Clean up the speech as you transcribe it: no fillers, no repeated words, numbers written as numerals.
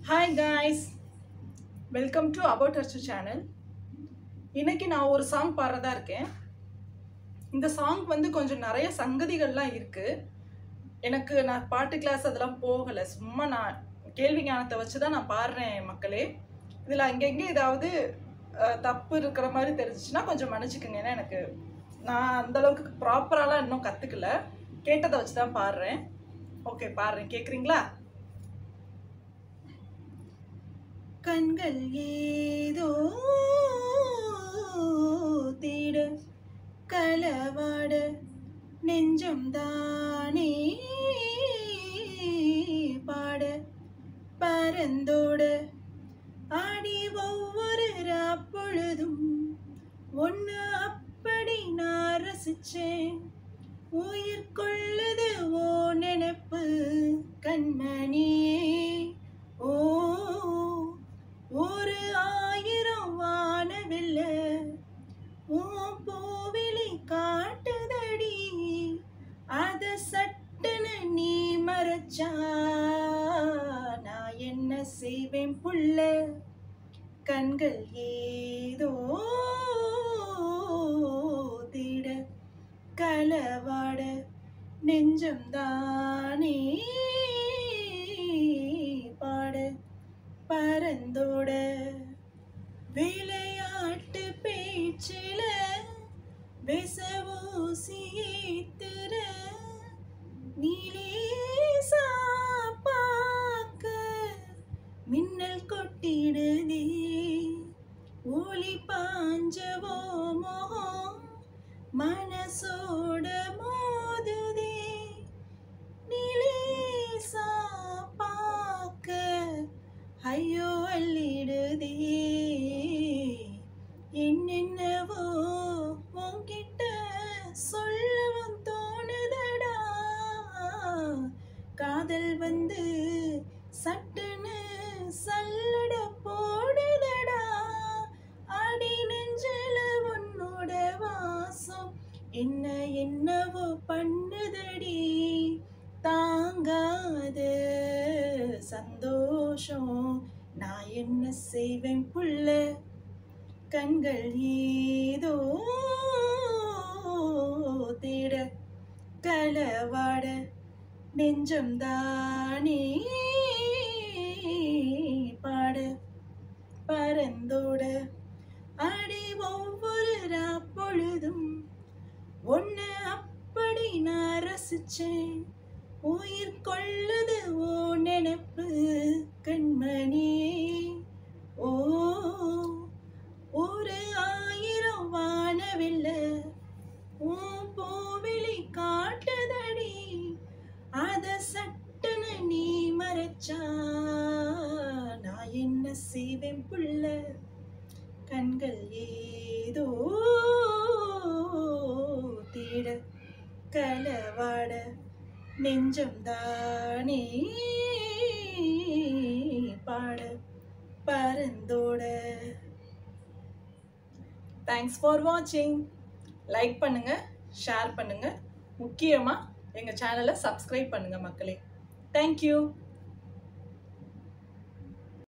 Hi guys, welcome to About Us channel. இன்னைக்கு நான் ஒரு சாங் பாடுறதா இருக்கேன். இந்த சாங் வந்து கொஞ்சம் நிறைய சங்கதிகள்லாம் இருக்கு. எனக்கு நான் பாட்டு கிளாஸ் அதெல்லாம் போகல. சும்மா நான் கேள்வி ஞானத்தை வச்சு தான் நான் பாடுறேன் மக்களே. இதில் அங்கங்கே ஏதாவது தப்பு இருக்கிற மாதிரி தெரிஞ்சிச்சுன்னா கொஞ்சம் மன்னிச்சுக்கோங்க. ஏன்னா எனக்கு நான் அந்தளவுக்கு ப்ராப்பராலாம் இன்னும் கற்றுக்கல. கேட்டதை வச்சு தான் பாடுறேன். ஓகே, பாடுறேன். கேட்குறீங்களா? கண்கள் ஏதோ தேட களவாட நெஞ்சம் தானே பாட பரந்தோட ஆடி ஒவ்வொரு அப்பொழுதும் ஒன்று அப்படி நான் ரசிச்சேன். உயிர் கொள்ளுது ஓ நினைப்பு கண்மணியே. ஓ ஒரு ஆயிரம் வானவில்ல ஓ பூவிலி காட்டுதடி, அத சட்டுன்னு நீ மறைச்சா நான் என்ன செய்வேன் புள்ள. கண்கள் ஏதோ தேட களவாட நெஞ்சம் தானே பாட பரந்தோட விளையாட்டு பேச்சில விசவூசி ஏத்துற நீலேசா பார்க்க மின்னல் கொட்டிடுதே. ஒளி பாஞ்சவோ மோகம் மனசோட மோதுதே. நீலேசா பார்க்க ஐயோ அள்ளிடுதே. என்னென்னவோ உன்கிட்ட சொல்லவும் தோணுதடா. காதல் வந்து சட்டுன்னு சல்லட போடுதடா. அடி நெஞ்சில உன்னோட வாசம் என்ன என்னவோ பண்ணுதடி. தாங்காத சந்தோஷம் நான் என்ன செய்வேன் புள்ள. கண்கள் ஏதோ தேட களவாட நெஞ்சம் தானே பாட பரந்தோட அடி ஒவ்வொரு அப்பொழுதும் ஒன்று அப்படி நான் ரசிச்சேன். உயிர் கொள்ளுது ஓ நினைப்பு கண்மணியே. ஓ ஒரு ஆயிரம் வானவில்ல ஓ பூவிலி காட்டுதடி, அத சட்டுன்னு நீ மறைச்சா நான் என்ன செய்வேன் புள்ள. கண்கள் ஏதோ தேட களவாட நெஞ்சம் தானே பாட பரந்தோட. தேங்க்ஸ் ஃபார் வாட்சிங். லைக் பண்ணுங்க, ஷேர் பண்ணுங்க, முக்கியமாக எங்கள் சேனலை சப்ஸ்கிரைப் பண்ணுங்க மக்களே. தேங்க்யூ.